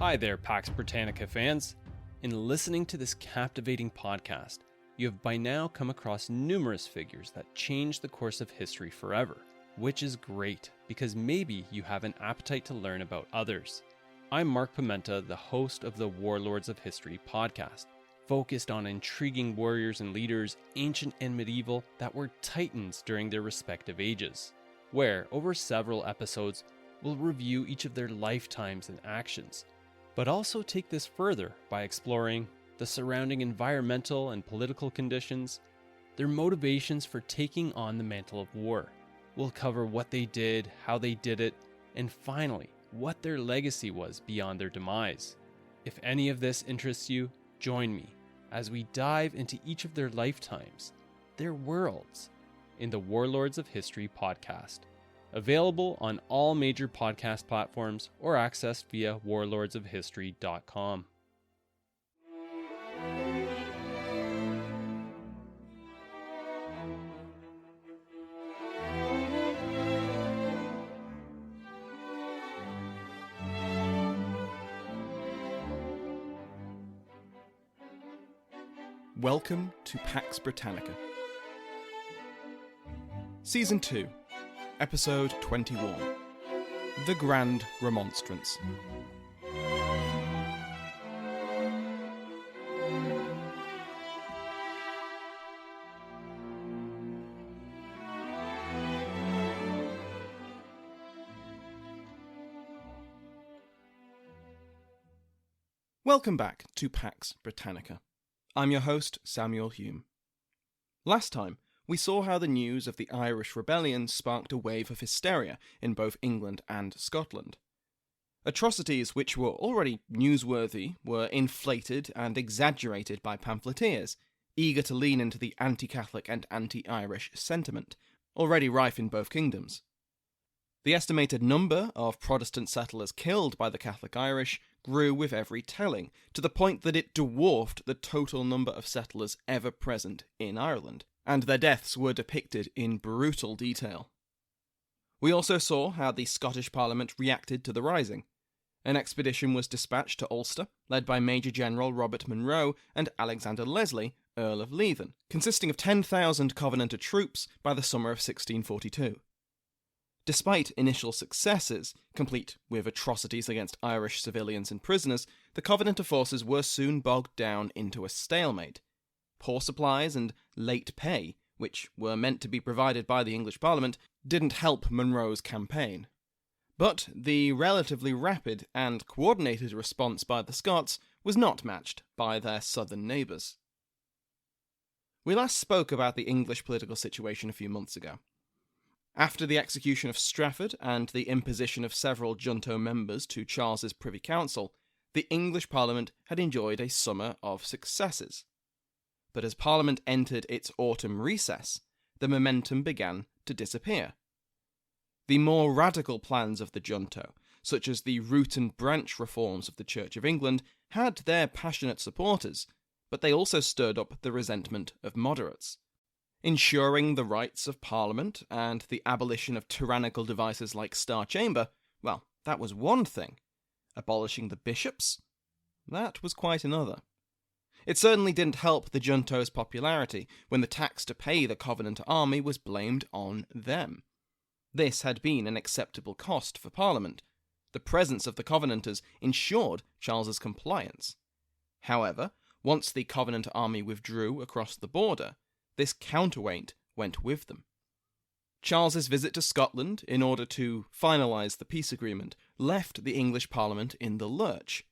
Hi there, Pax Britannica fans. In listening to this captivating podcast, you have by now come across numerous figures that changed the course of history forever, which is great because maybe you have an appetite to learn about others. I'm Mark Pimenta, the host of the Warlords of History podcast, focused on intriguing warriors and leaders, ancient and medieval, that were titans during their respective ages, where, over several episodes, we'll review each of their lifetimes and actions, but also take this further by exploring the surrounding environmental and political conditions, their motivations for taking on the mantle of war. We'll cover what they did, how they did it, and finally, what their legacy was beyond their demise. If any of this interests you, join me as we dive into each of their lifetimes, their worlds, in the Warlords of History podcast. Available on all major podcast platforms or accessed via warlordsofhistory.com. Welcome to Pax Britannica. Season 2, Episode 21, The Grand Remonstrance. Welcome back to Pax Britannica. I'm your host, Samuel Hume. Last time, we saw how the news of the Irish rebellion sparked a wave of hysteria in both England and Scotland. Atrocities which were already newsworthy were inflated and exaggerated by pamphleteers, eager to lean into the anti-Catholic and anti-Irish sentiment, already rife in both kingdoms. The estimated number of Protestant settlers killed by the Catholic Irish grew with every telling, to the point that it dwarfed the total number of settlers ever present in Ireland, and their deaths were depicted in brutal detail. We also saw how the Scottish Parliament reacted to the rising. An expedition was dispatched to Ulster, led by Major General Robert Monro and Alexander Leslie, Earl of Leven, consisting of 10,000 Covenanter troops by the summer of 1642. Despite initial successes, complete with atrocities against Irish civilians and prisoners, the Covenanter forces were soon bogged down into a stalemate. Poor supplies and late pay, which were meant to be provided by the English Parliament, didn't help Monro's campaign. But the relatively rapid and coordinated response by the Scots was not matched by their southern neighbours. We last spoke about the English political situation a few months ago. After the execution of Strafford and the imposition of several junto members to Charles's Privy Council, the English Parliament had enjoyed a summer of successes. But as Parliament entered its autumn recess, the momentum began to disappear. The more radical plans of the junto, such as the root and branch reforms of the Church of England, had their passionate supporters, but they also stirred up the resentment of moderates. Ensuring the rights of Parliament and the abolition of tyrannical devices like Star Chamber, well, that was one thing. Abolishing the bishops? That was quite another. It certainly didn't help the junto's popularity when the tax to pay the Covenanter army was blamed on them. This had been an acceptable cost for Parliament. The presence of the Covenanters ensured Charles's compliance. However, once the Covenanter army withdrew across the border, this counterweight went with them. Charles's visit to Scotland, in order to finalise the peace agreement, left the English Parliament in the lurch.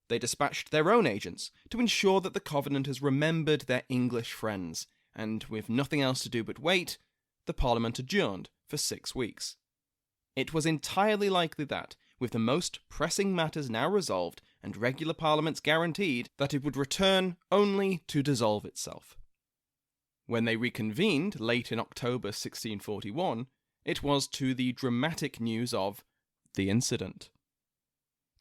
They dispatched their own agents to ensure that the Covenanters remembered their English friends, and with nothing else to do but wait, the Parliament adjourned for 6 weeks. It was entirely likely that, with the most pressing matters now resolved and regular parliaments guaranteed, that it would return only to dissolve itself. When they reconvened late in October 1641, it was to the dramatic news of the incident.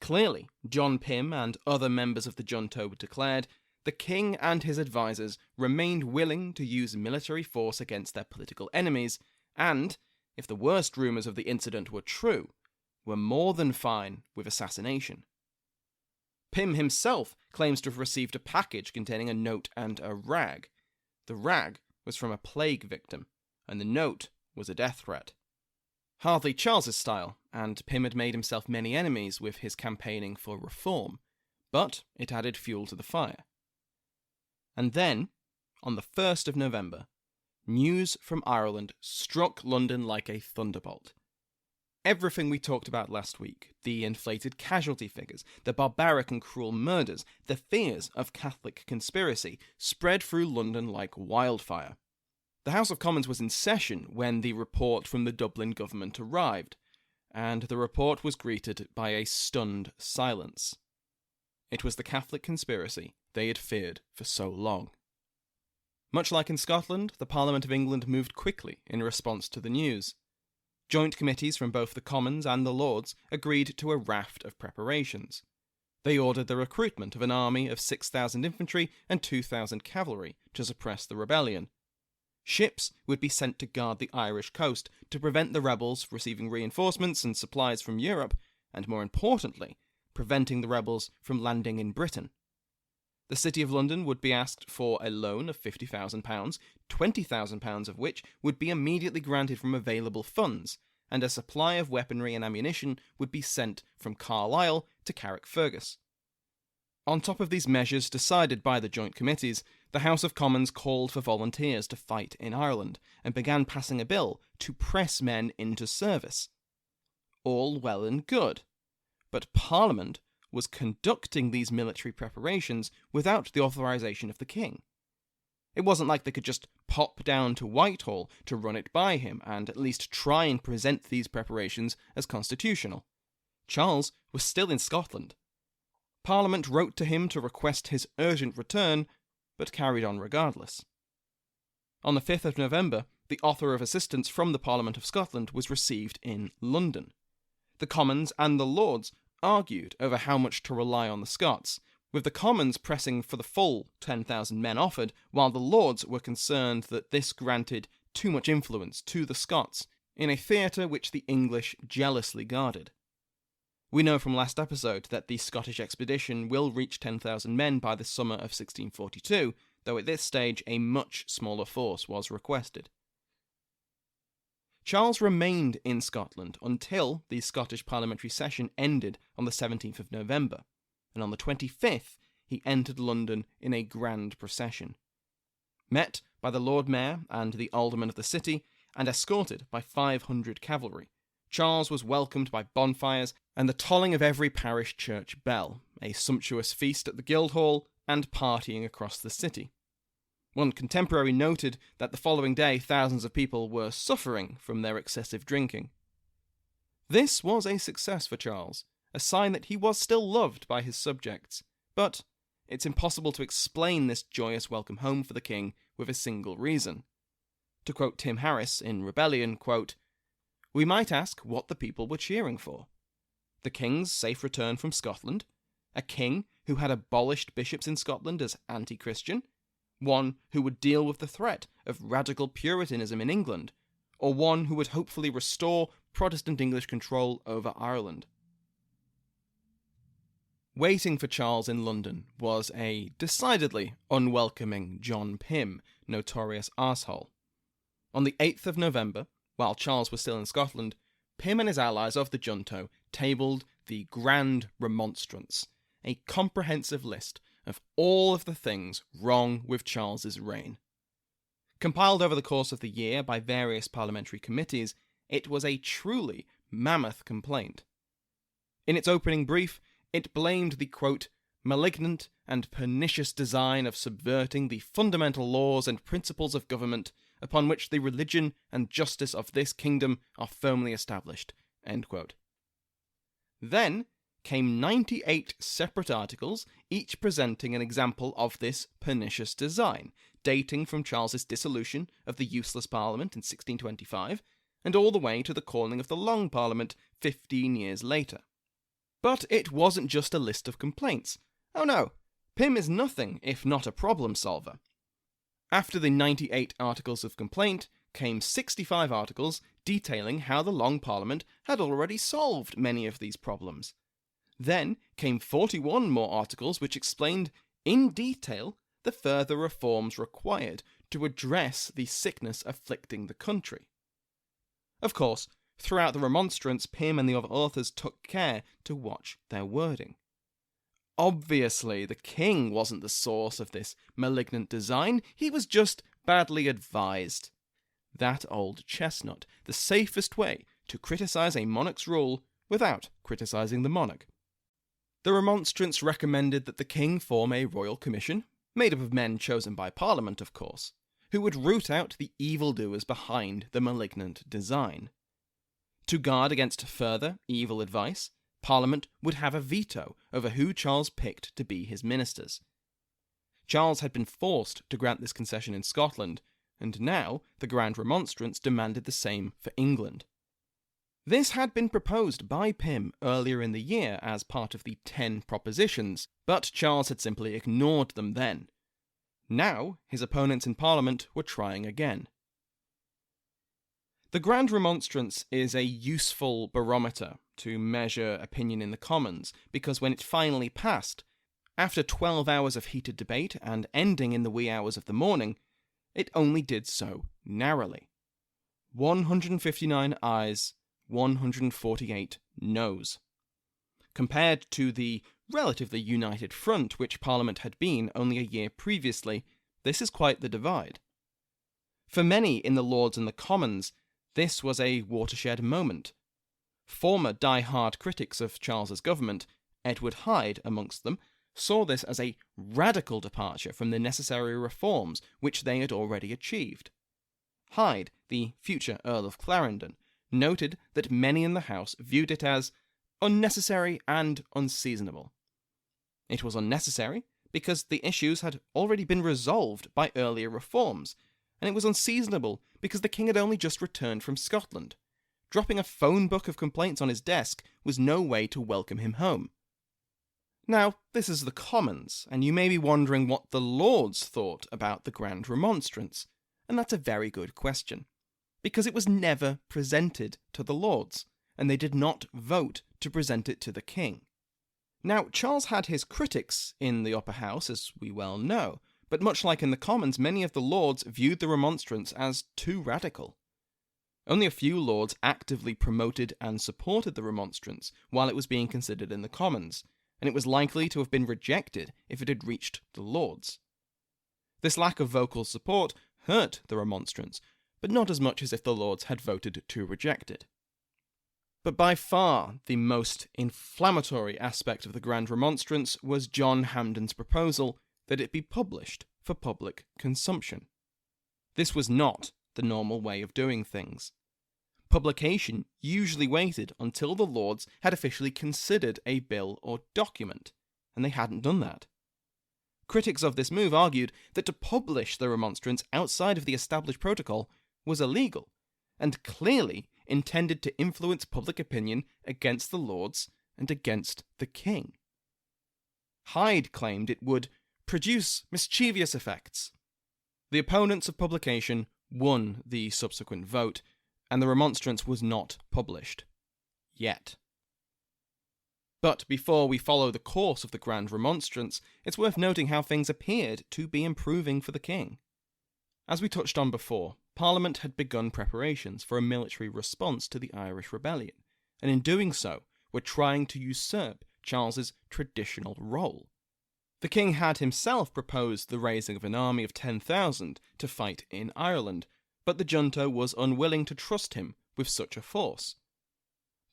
Clearly, John Pym and other members of the junto declared the king and his advisers remained willing to use military force against their political enemies, and, if the worst rumours of the incident were true, were more than fine with assassination. Pym himself claims to have received a package containing a note and a rag. The rag was from a plague victim, and the note was a death threat. Hardly Charles's style, and Pym had made himself many enemies with his campaigning for reform, but it added fuel to the fire. And then, on the 1st of November, news from Ireland struck London like a thunderbolt. Everything we talked about last week, the inflated casualty figures, the barbaric and cruel murders, the fears of Catholic conspiracy, spread through London like wildfire. The House of Commons was in session when the report from the Dublin government arrived, and the report was greeted by a stunned silence. It was the Catholic conspiracy they had feared for so long. Much like in Scotland, the Parliament of England moved quickly in response to the news. Joint committees from both the Commons and the Lords agreed to a raft of preparations. They ordered the recruitment of an army of 6,000 infantry and 2,000 cavalry to suppress the rebellion. Ships would be sent to guard the Irish coast to prevent the rebels receiving reinforcements and supplies from Europe, and more importantly, preventing the rebels from landing in Britain. The City of London would be asked for a loan of £50,000, £20,000 of which would be immediately granted from available funds, and a supply of weaponry and ammunition would be sent from Carlisle to Carrickfergus. On top of these measures decided by the joint committees, the House of Commons called for volunteers to fight in Ireland, and began passing a bill to press men into service. All well and good, but Parliament was conducting these military preparations without the authorisation of the king. It wasn't like they could just pop down to Whitehall to run it by him and at least try and present these preparations as constitutional. Charles was still in Scotland. Parliament wrote to him to request his urgent return, but carried on regardless. On the 5th of November, the offer of assistance from the Parliament of Scotland was received in London. The Commons and the Lords argued over how much to rely on the Scots, with the Commons pressing for the full 10,000 men offered, while the Lords were concerned that this granted too much influence to the Scots in a theatre which the English jealously guarded. We know from last episode that the Scottish expedition will reach 10,000 men by the summer of 1642, though at this stage a much smaller force was requested. Charles remained in Scotland until the Scottish parliamentary session ended on the 17th of November, and on the 25th he entered London in a grand procession. Met by the Lord Mayor and the aldermen of the city, and escorted by 500 cavalry, Charles was welcomed by bonfires and the tolling of every parish church bell, a sumptuous feast at the Guildhall, and partying across the city. One contemporary noted that the following day thousands of people were suffering from their excessive drinking. This was a success for Charles, a sign that he was still loved by his subjects, but it's impossible to explain this joyous welcome home for the king with a single reason. To quote Tim Harris in Rebellion, quote, "We might ask what the people were cheering for. The king's safe return from Scotland, a king who had abolished bishops in Scotland as anti-Christian, one who would deal with the threat of radical Puritanism in England, or one who would hopefully restore Protestant English control over Ireland." Waiting for Charles in London was a decidedly unwelcoming John Pym, notorious arsehole. On the 8th of November, while Charles was still in Scotland, Pym and his allies of the junto tabled the Grand Remonstrance, a comprehensive list of all of the things wrong with Charles's reign. Compiled over the course of the year by various parliamentary committees, it was a truly mammoth complaint. In its opening brief, it blamed the, quote, "malignant and pernicious design of subverting the fundamental laws and principles of government upon which the religion and justice of this kingdom are firmly established," end quote. Then came 98 separate articles, each presenting an example of this pernicious design, dating from Charles's dissolution of the useless Parliament in 1625, and all the way to the calling of the Long Parliament 15 years later. But it wasn't just a list of complaints. Oh no, Pym is nothing if not a problem solver. After the 98 articles of complaint came 65 articles detailing how the Long Parliament had already solved many of these problems. Then came 41 more articles which explained in detail the further reforms required to address the sickness afflicting the country. Of course, throughout the Remonstrance, Pym and the other authors took care to watch their wording. Obviously, the king wasn't the source of this malignant design, he was just badly advised. That old chestnut, the safest way to criticise a monarch's rule without criticising the monarch. The Remonstrance recommended that the king form a royal commission, made up of men chosen by Parliament, of course, who would root out the evildoers behind the malignant design. To guard against further evil advice, Parliament would have a veto over who Charles picked to be his ministers. Charles had been forced to grant this concession in Scotland, and now the Grand Remonstrance demanded the same for England. This had been proposed by Pym earlier in the year as part of the 10 propositions, but Charles had simply ignored them then. Now, his opponents in Parliament were trying again. The Grand Remonstrance is a useful barometer to measure opinion in the Commons, because when it finally passed, after 12 hours of heated debate and ending in the wee hours of the morning, it only did so narrowly. 159 ayes, 148 noes. Compared to the relatively united front which Parliament had been only a year previously, this is quite the divide. For many in the Lords and the Commons, this was a watershed moment. Former die-hard critics of Charles's government, Edward Hyde amongst them, saw this as a radical departure from the necessary reforms which they had already achieved. Hyde, the future Earl of Clarendon, noted that many in the House viewed it as unnecessary and unseasonable. It was unnecessary because the issues had already been resolved by earlier reforms, and it was unseasonable because the king had only just returned from Scotland. Dropping a phone book of complaints on his desk was no way to welcome him home. Now, this is the Commons, and you may be wondering what the Lords thought about the Grand Remonstrance, and that's a very good question, because it was never presented to the Lords, and they did not vote to present it to the king. Now, Charles had his critics in the upper house, as we well know, but much like in the Commons, many of the Lords viewed the Remonstrance as too radical. Only a few Lords actively promoted and supported the Remonstrance while it was being considered in the Commons, and it was likely to have been rejected if it had reached the Lords. This lack of vocal support hurt the Remonstrance, but not as much as if the Lords had voted to reject it. But by far the most inflammatory aspect of the Grand Remonstrance was John Hampden's proposal that it be published for public consumption. This was not the normal way of doing things. Publication usually waited until the Lords had officially considered a bill or document, and they hadn't done that. Critics of this move argued that to publish the Remonstrance outside of the established protocol was illegal, and clearly intended to influence public opinion against the Lords and against the king. Hyde claimed it would produce mischievous effects. The opponents of publication won the subsequent vote, and the Remonstrance was not published. Yet. But before we follow the course of the Grand Remonstrance, it's worth noting how things appeared to be improving for the king. As we touched on before, Parliament had begun preparations for a military response to the Irish Rebellion, and in doing so, were trying to usurp Charles's traditional role. The king had himself proposed the raising of an army of 10,000 to fight in Ireland, but the junto was unwilling to trust him with such a force.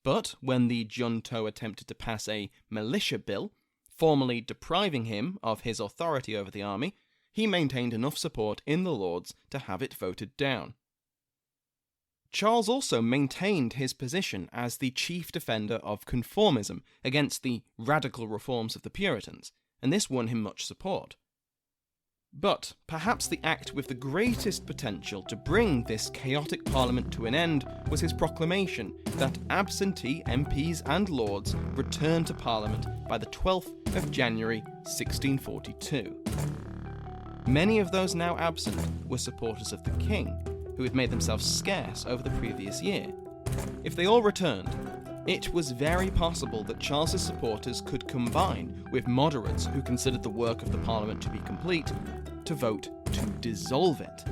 But when the junto attempted to pass a militia bill, formally depriving him of his authority over the army, he maintained enough support in the Lords to have it voted down. Charles also maintained his position as the chief defender of conformism against the radical reforms of the Puritans, and this won him much support. But perhaps the act with the greatest potential to bring this chaotic Parliament to an end was his proclamation that absentee MPs and Lords returned to Parliament by the 12th of January 1642. Many of those now absent were supporters of the king, who had made themselves scarce over the previous year. If they all returned, It was very possible that Charles's supporters could combine with moderates who considered the work of the Parliament to be complete to vote to dissolve it.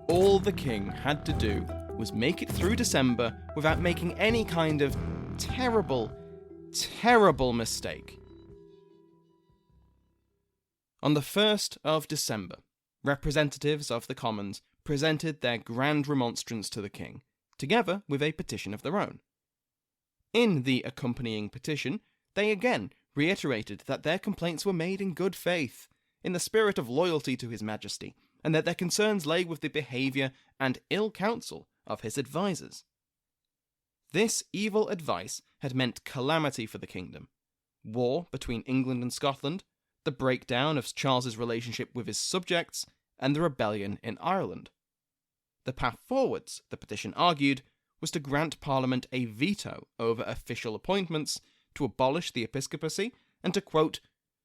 All the king had to do was make it through December without making any kind of terrible, terrible mistake. On the 1st of December, representatives of the Commons presented their Grand Remonstrance to the king, together with a petition of their own. In the accompanying petition, they again reiterated that their complaints were made in good faith, in the spirit of loyalty to His Majesty, and that their concerns lay with the behaviour and ill counsel of his advisers. This evil advice had meant calamity for the kingdom, war between England and Scotland, the breakdown of Charles's relationship with his subjects, and the rebellion in Ireland. The path forwards, the petition argued, was to grant Parliament a veto over official appointments, to abolish the episcopacy, and to, quote,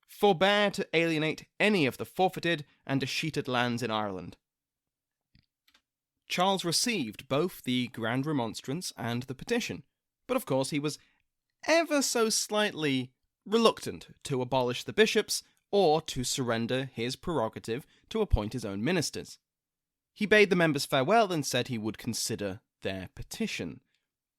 forbear to alienate any of the forfeited and escheated lands in Ireland. Charles received both the Grand Remonstrance and the petition, but of course he was ever so slightly reluctant to abolish the bishops or to surrender his prerogative to appoint his own ministers. He bade the members farewell and said he would consider their petition.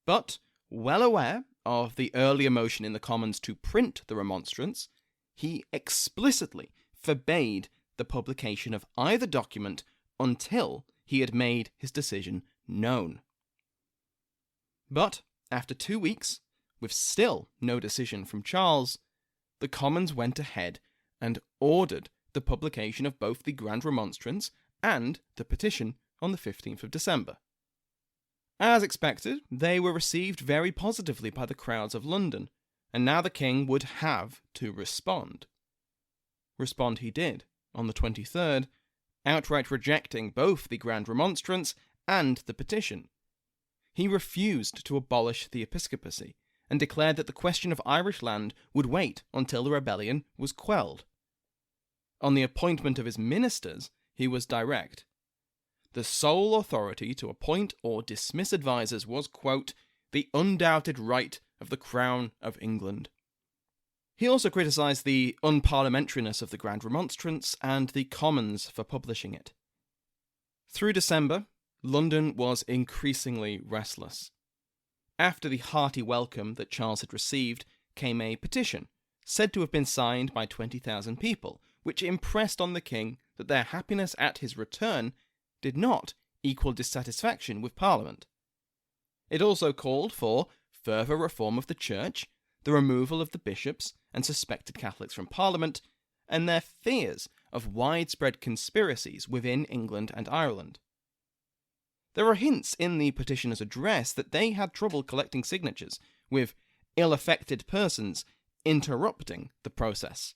But, well aware of the earlier motion in the Commons to print the Remonstrance, he explicitly forbade the publication of either document until he had made his decision known. But, after 2 weeks, with still no decision from Charles, the Commons went ahead and ordered the publication of both the Grand Remonstrance and the petition on the 15th of December. As expected, they were received very positively by the crowds of London, and now the king would have to respond. Respond he did, on the 23rd, outright rejecting both the Grand Remonstrance and the petition. He refused to abolish the episcopacy, and declared that the question of Irish land would wait until the rebellion was quelled. On the appointment of his ministers, he was direct. The sole authority to appoint or dismiss advisers was, quote, the undoubted right of the Crown of England. He also criticised the unparliamentariness of the Grand Remonstrance and the Commons for publishing it. Through December, London was increasingly restless. After the hearty welcome that Charles had received came a petition, said to have been signed by 20,000 people, which impressed on the king that their happiness at his return did not equal dissatisfaction with Parliament. It also called for further reform of the Church, the removal of the bishops and suspected Catholics from Parliament, and their fears of widespread conspiracies within England and Ireland. There are hints in the petitioner's address that they had trouble collecting signatures, with ill-affected persons interrupting the process.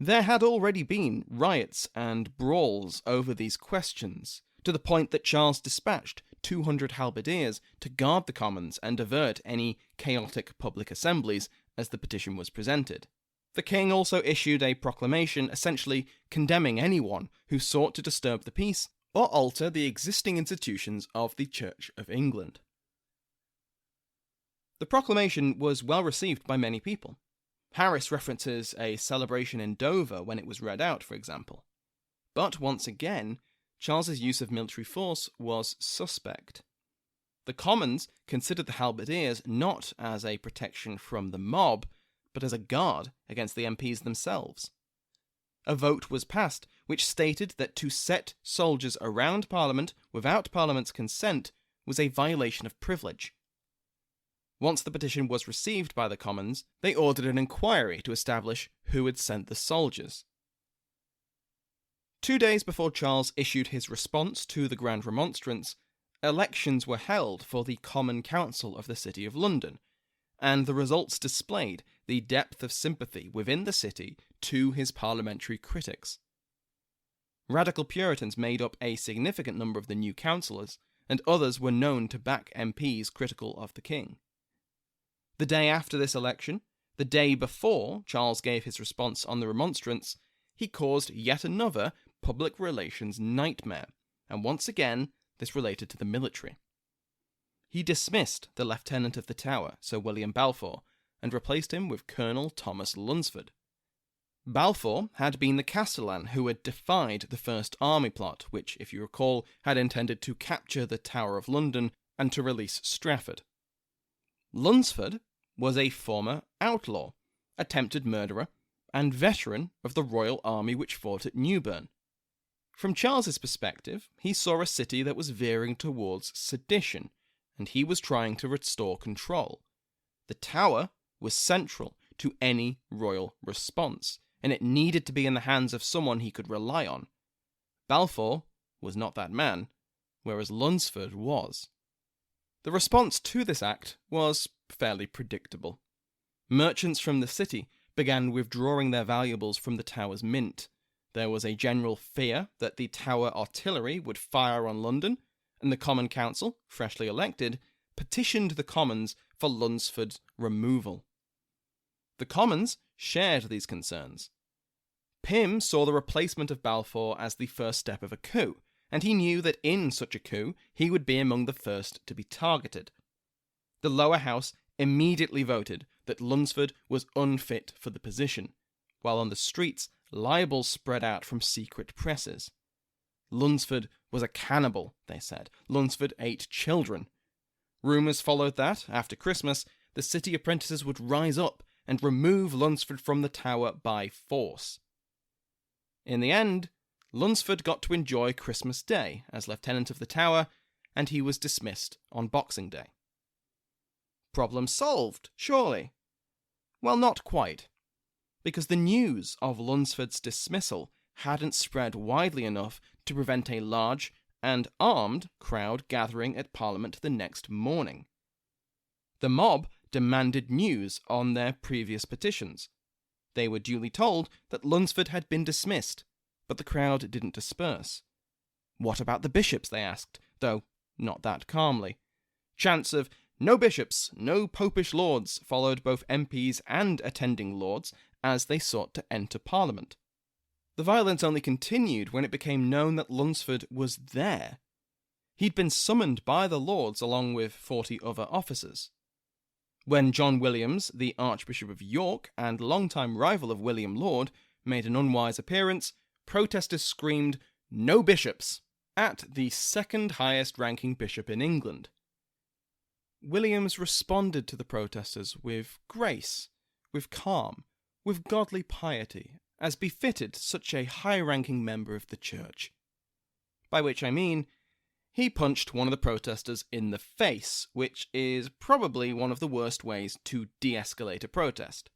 There had already been riots and brawls over these questions, to the point that Charles dispatched 200 halberdiers to guard the Commons and avert any chaotic public assemblies as the petition was presented. The king also issued a proclamation essentially condemning anyone who sought to disturb the peace or alter the existing institutions of the Church of England. The proclamation was well received by many people. Harris references a celebration in Dover when it was read out, for example. But once again, Charles's use of military force was suspect. The Commons considered the halberdiers not as a protection from the mob, but as a guard against the MPs themselves. A vote was passed which stated that to set soldiers around Parliament without Parliament's consent was a violation of privilege. Once the petition was received by the Commons, they ordered an inquiry to establish who had sent the soldiers. 2 days before Charles issued his response to the Grand Remonstrance, elections were held for the Common Council of the City of London, and the results displayed the depth of sympathy within the city to his parliamentary critics. Radical Puritans made up a significant number of the new councillors, and others were known to back MPs critical of the king. The day after this election, the day before Charles gave his response on the Remonstrance, he caused yet another public relations nightmare, and once again this related to the military. he dismissed the Lieutenant of the Tower, Sir William Balfour, and replaced him with Colonel Thomas Lunsford. Balfour had been the castellan who had defied the First Army plot, which, if you recall, had intended to capture the Tower of London and to release Strafford. Lunsford was a former outlaw, attempted murderer, and veteran of the Royal Army which fought at Newburn. From Charles's perspective, he saw a city that was veering towards sedition, and he was trying to restore control. The Tower was central to any royal response, and it needed to be in the hands of someone he could rely on. Balfour was not that man, whereas Lunsford was. The response to this act was fairly predictable. Merchants from the city began withdrawing their valuables from the Tower's mint. There was a general fear that the Tower artillery would fire on London, and the Common Council, freshly elected, petitioned the Commons for Lunsford's removal. The Commons shared these concerns. Pym saw the replacement of Balfour as the first step of a coup, and he knew that in such a coup he would be among the first to be targeted. The lower house immediately voted that Lunsford was unfit for the position, while on the streets libels spread out from secret presses. Lunsford was a cannibal, they said. Lunsford ate children. Rumours followed that, after Christmas, the city apprentices would rise up and remove Lunsford from the Tower by force. In the end, Lunsford got to enjoy Christmas Day as Lieutenant of the Tower, and he was dismissed on Boxing Day. Problem solved, surely? Well, not quite, because the news of Lunsford's dismissal hadn't spread widely enough to prevent a large and armed crowd gathering at Parliament the next morning. The mob demanded news on their previous petitions. They were duly told that Lunsford had been dismissed, but the crowd didn't disperse. What about the bishops, they asked, though not that calmly. Chants of "No bishops, no popish lords" followed both MPs and attending lords as they sought to enter Parliament. The violence only continued when it became known that Lunsford was there. He'd been summoned by the lords along with 40 other officers. When John Williams, the Archbishop of York and longtime rival of William Laud, made an unwise appearance, protesters screamed, "No bishops!" at the second highest ranking bishop in England. Williams responded to the protesters with grace, with calm, with godly piety, as befitted such a high-ranking member of the church. By which I mean, he punched one of the protesters in the face, which is probably one of the worst ways to de-escalate a protest.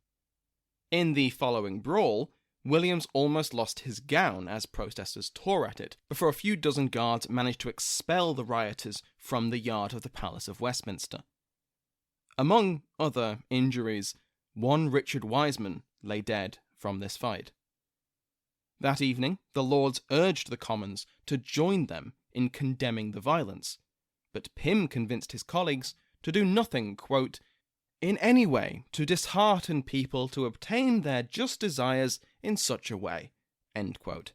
In the following brawl, Williams almost lost his gown as protesters tore at it, before a few dozen guards managed to expel the rioters from the yard of the Palace of Westminster. Among other injuries, one Richard Wiseman lay dead from this fight. That evening, the Lords urged the Commons to join them in condemning the violence, but Pym convinced his colleagues to do nothing, quote, "in any way to dishearten people to obtain their just desires in such a way," end quote.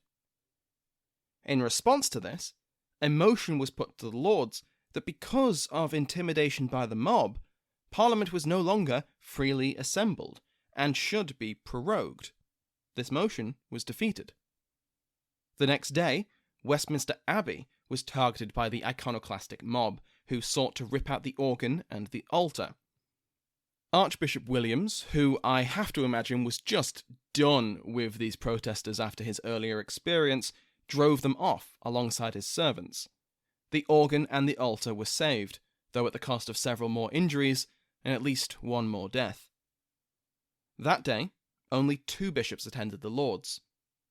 In response to this, a motion was put to the Lords that because of intimidation by the mob, Parliament was no longer freely assembled and should be prorogued. This motion was defeated. The next day, Westminster Abbey was targeted by the iconoclastic mob, who sought to rip out the organ and the altar. Archbishop Williams, who I have to imagine was just done with these protesters after his earlier experience, drove them off alongside his servants. The organ and the altar were saved, though at the cost of several more injuries and at least one more death. That day, only 2 bishops attended the Lords.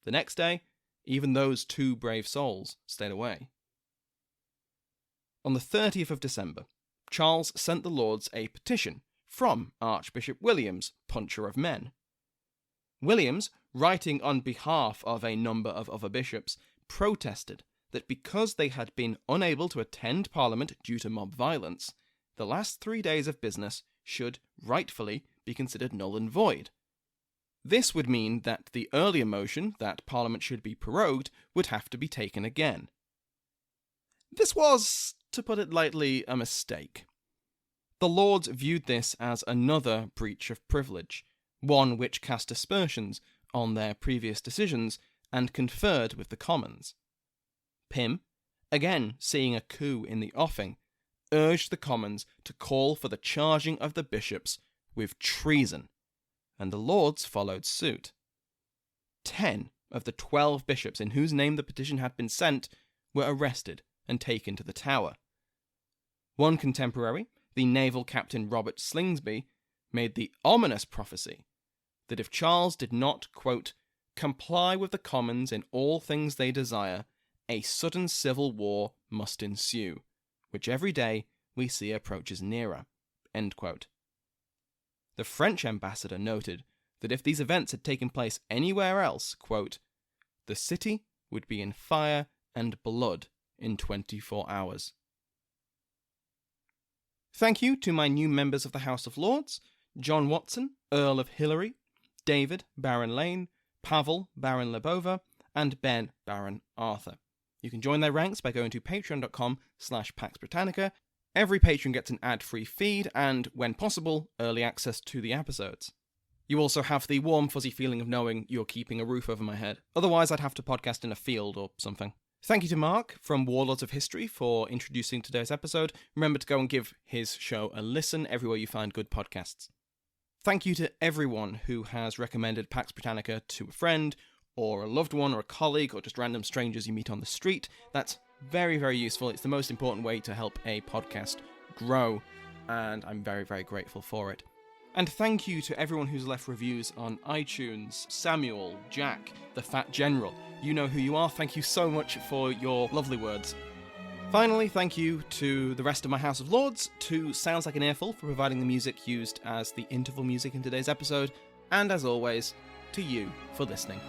The next day, even those 2 brave souls stayed away. On the 30th of December, Charles sent the Lords a petition from Archbishop Williams, puncher of men. Williams, writing on behalf of a number of other bishops, protested that because they had been unable to attend Parliament due to mob violence, the last 3 days of business should rightfully be considered null and void. This would mean that the earlier motion that Parliament should be prorogued would have to be taken again. This was, to put it lightly, a mistake. The Lords viewed this as another breach of privilege, one which cast aspersions on their previous decisions and conferred with the Commons. Pym, again seeing a coup in the offing, urged the Commons to call for the charging of the bishops with treason, and the Lords followed suit. 10 of the 12 bishops in whose name the petition had been sent were arrested and taken to the Tower. One contemporary, the naval captain Robert Slingsby, made the ominous prophecy that if Charles did not, quote, comply with the Commons in all things they desire, a sudden civil war must ensue, which every day we see approaches nearer, end quote. The French ambassador noted that if these events had taken place anywhere else, quote, the city would be in fire and blood in 24 hours. Thank you to my new members of the House of Lords, John Watson, Earl of Hillary, David, Baron Lane, Pavel, Baron Lebova, and Ben, Baron Arthur. You can join their ranks by going to patreon.com/Pax Britannica. Every patron gets an ad-free feed and, when possible, early access to the episodes. You also have the warm, fuzzy feeling of knowing you're keeping a roof over my head. Otherwise, I'd have to podcast in a field or something. Thank you to Mark from Warlords of History for introducing today's episode. Remember to go and give his show a listen everywhere you find good podcasts. Thank you to everyone who has recommended Pax Britannica to a friend, or a loved one, or a colleague, or just random strangers you meet on the street. That's very, very useful. It's the most important way to help a podcast grow, and I'm very, very grateful for it. And thank you to everyone who's left reviews on iTunes, Samuel, Jack, the Fat General. You know who you are. Thank you so much for your lovely words. Finally, thank you to the rest of my House of Lords, to Sounds Like an Earful for providing the music used as the interval music in today's episode, and as always, to you for listening.